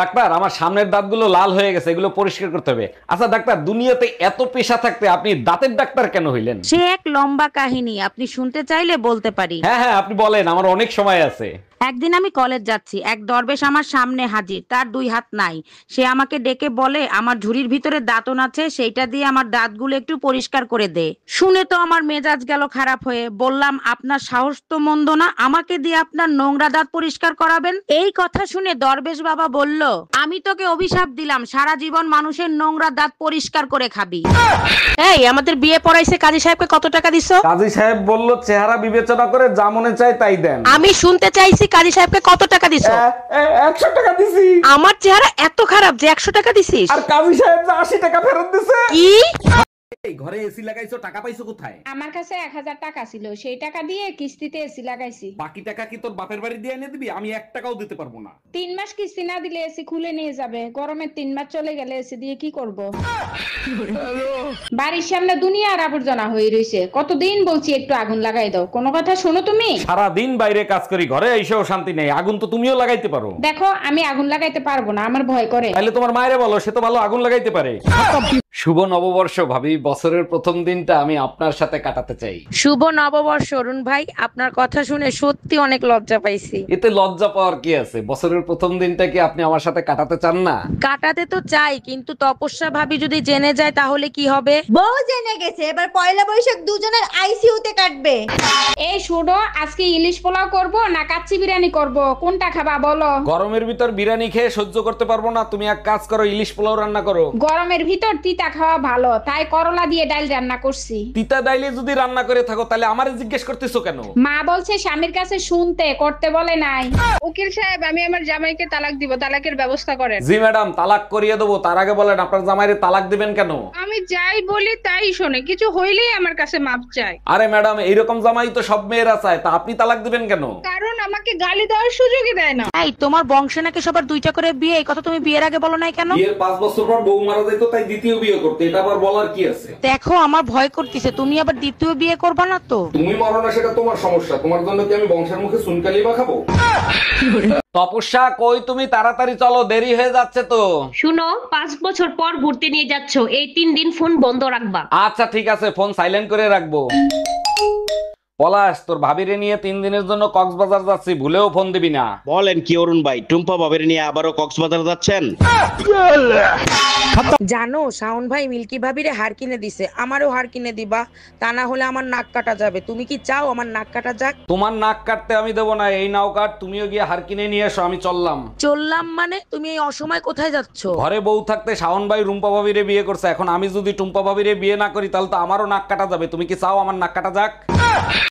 Doctor, আমার সামনের দাঁতগুলো লাল হয়ে গেছে, এগুলো পরিষ্কার করতে হবে। আচ্ছা ডাক্তার, দুনিয়াতে এত পেশা থাকতে আপনি দাঁতের ডাক্তার কেন হইলেন? সে এক লম্বা কাহিনী, আপনি শুনতে চাইলে বলতে পারি। হ্যাঁ হ্যাঁ, আপনি বলেন, আমার অনেক সময় আছে। একদিন আমি কলেজ যাচ্ছি, এক দরবেশ আমার সামনে হাজির, তার দুই হাত নাই। সে আমাকে ডেকে বলে আমার ঝুড়ির ভিতরে দাঁতন আছে, সেইটা দিয়ে আমার দাঁতগুলো একটু পরিষ্কার করে দে। শুনে তো আমার মেজাজ গেল খারাপ হয়ে। বললাম, আপনার সাহস তো মন্দ না, আমাকে দিয়ে আপনার নোংরা দাঁত পরিষ্কার করাবেন? এই কথা শুনে দরবেশ বাবা বলল, আমি তোকে অভিশাপ দিলাম, সারা জীবন মানুষের নোংরা দাঁত পরিষ্কার করে খাবি। এই আমাদের বিয়ে পড়াইছে কাজী সাহেবকে কত টাকা দিছো? কাজী সাহেব বলল চেহারা বিবেচনা করে যা মনে চায় তাই দেন। আমি শুনতে চাইছি কাজী সাহেবকে কত টাকা দিছো? 100 টাকা দিছি। আমার চেহারা এত খারাপ যে 100 টাকা দিছিস? আর কাজী সাহেব যে 80 টাকা ফেরত দিছে। কি? এই ঘরে এসি লাগাইছো, টাকা পাইছো কোথায়? আমার কাছে 1000 টাকা ছিল, সেই টাকা দিয়ে কিস্তিতে এসি লাগাইছি। বাকি টাকা কি তোর বাপের বাড়ি দিয়ে এনে দিবি? আমি 1 টাকাও দিতে পারবো না। 3 মাস কিস্তি না দিলে এসি খুলে নিয়ে যাবে। গরমের 3 মাস চলে গেলে এসি দিয়ে কি করব? বাড়ির সামনে দুনিয়ার আবর্জনা হয়ে রইছে, কতদিন বলছি একটু আগুন লাগাই দাও, কোনো কথা শোনো তুমি? সারা দিন বাইরে কাজ করি, ঘরে এসেও শান্তি নেই। আগুন তো তুমিও লাগাইতে পারো। দেখো, আমি আগুন লাগাইতে পারবো না, আমার ভয় করে। তাহলে তোমার মায়েরে বলো, সে তো ভালো আগুন লাগাইতে পারে। শুভ নববর্ষ ভাবি, বছরের প্রথম দিনটা আমি আপনার সাথে কাটাতে চাই। শুভ নববর্ষ অরুণ ভাই, আপনার কথা শুনে সত্যি অনেক লজ্জা পাইছি। এতে লজ্জা পাওয়ার কি আছে? বছরের প্রথম দিনটা কি আপনি আমার সাথে কাটাতে চান না? কাটাতে তো চাই, কিন্তু তপস্যা ভাবি যদি জেনে যায় তাহলে কি হবে? বউ জেনে গেছে, এবার পয়লা বৈশাখ দুজনের আইসিইউতে কাটবে। এই শুনো, আজকে ইলিশ পোলাও করব না কাচ্চি বিরিয়ানি করব, কোনটা খাবা বলো? গরমের ভিতর বিরিয়ানি খেয়ে সহ্য করতে পারবো না, তুমি এক কাজ করো, ইলিশ পোলাও রান্না করো। গরমের ভিতর তিতা খাওয়া ভালো, তাই করলা দিয়ে ডাল রান্না করছি। তিতা ডাইলে যদি রান্না করে থাকো তাহলে আমারে জিজ্ঞেস করতেছো কেন? মা বলছে স্বামীর কাছে শুনতে, করতে বলে নাই। উকিল সাহেব, আমি আমার জামাইকে তালাক দিব, তালাকের ব্যবস্থা করেন। জি ম্যাডাম, তালাক করিয়ে দেবো। তার আগে বলেন আপনার জামাইরে তালাক দিবেন কেন? আমি যাই বলি তাই শোনে, কিছু হইলেই আমার কাছে মাপ চায়। আরে ম্যাডাম, এইরকম জামাই তো সব মেয়েরা চায়, তা আপনি তালাক দিবেন কেন? কারণ আমাকে গালি দেওয়ার সুযোগই দেয় না। এই তোমার বংশে নাকি সবার 2টা করে বিয়ে, এই কথা তুমি বিয়ের আগে বলো নাই কেন? বিয়ের 5 বছর পর বউ মারা যেত, তাই দ্বিতীয় বিয়ে করতে। এটা আবার বলার কি আছে? দেখো, আমার ভয় করতেছে, তুমি আবার দ্বিতীয় বিয়ে করবা না তো? তুমি মরো না সেটা তোমার সমস্যা, তোমার জন্য কি আমি বংশের মুখে চুনকালি বা খাবো? তপস্যা কই তুমি? তাড়াতাড়ি চলো, দেরি হয়ে যাচ্ছে তো। শুনো, 5 বছর পর ঘুরতে নিয়ে যাচ্ছ, এই 3 দিন ফোন বন্ধ রাখবা। আচ্ছা ঠিক আছে, ফোন সাইলেন্ট করে রাখবো। পলাশ, তোর ভাবিরে নিয়ে 3 দিনের জন্য কক্সবাজার যাচ্ছি, ভুলেও ফোন দিবি না। বলেন কি অরুণ ভাই, টুম্পা বাবের নিয়ে আবারও কক্সবাজার যাচ্ছেন? জানো, শাওন ভাই মিল্কি ভাবিরে হার কিনে দিছে, আমারও হার কিনে দিবা, তা না হলে আমার নাক কাটা যাবে। তুমি কি চাও আমার নাক কাটা যাক? তোমার নাক কাটতে আমি দেবো না, এই নাও কাট। তুমিও গিয়ে হার কিনে নিয়ে এসো, আমি চললাম। চললাম মানে? তুমি এই অসময় কোথায় যাচ্ছ? ঘরে বউ থাকতে শাওন ভাই রুম্পা ভাবিরে বিয়ে করছে, এখন আমি যদি টুম্পা ভাবিরে বিয়ে না করি তাহলে তো আমারও নাক কাটা যাবে। তুমি কি চাও আমার নাক কাটা যাক?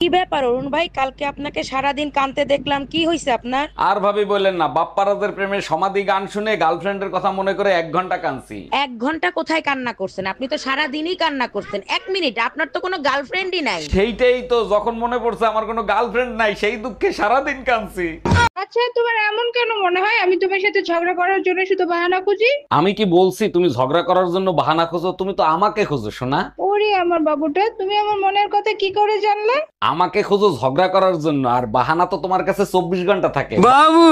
কি ব্যাপার অরুণ ভাই, কালকে আপনাকে সারাদিন কাঁদতে দেখলাম, কি হয়েছে আপনার? আর ভাবি বললেন না, বাপ্পারাজের প্রেমে সমাধি গান শুনে গার্লফ্রেন্ডের কথা মনে করে 1 ঘন্টা কাঁদছি। 1 ঘন্টা কোথায় কান্না করছেন? আপনি তো সারাদিনই কান্না করছেন। 1 মিনিট, আপনার তো কোনো গার্লফ্রেন্ডই নাই। সেইটাই তো, যখন মনে পড়ছে আমার কোনো গার্লফ্রেন্ড নাই, সেই দুঃখে সারাদিন কাঁদছি। আচ্ছা, তোমার এমন কেন মনে হয় আমি তোমার সাথে ঝগড়া করার জন্য শুধু বাহানা খুঁজি? আমি কি বলছি তুমি ঝগড়া করার জন্য বাহানা খোঁজো? তুমি তো আমাকে খোঁজো শোনা। ওরে আমার বাবুটা, তুমি আমার মনের কথা কি করে জানলে? আমাকে খোঁজো ঝগড়া করার জন্য, আর বাহানা তো তোমার কাছে 24 ঘন্টা থাকে। বাবু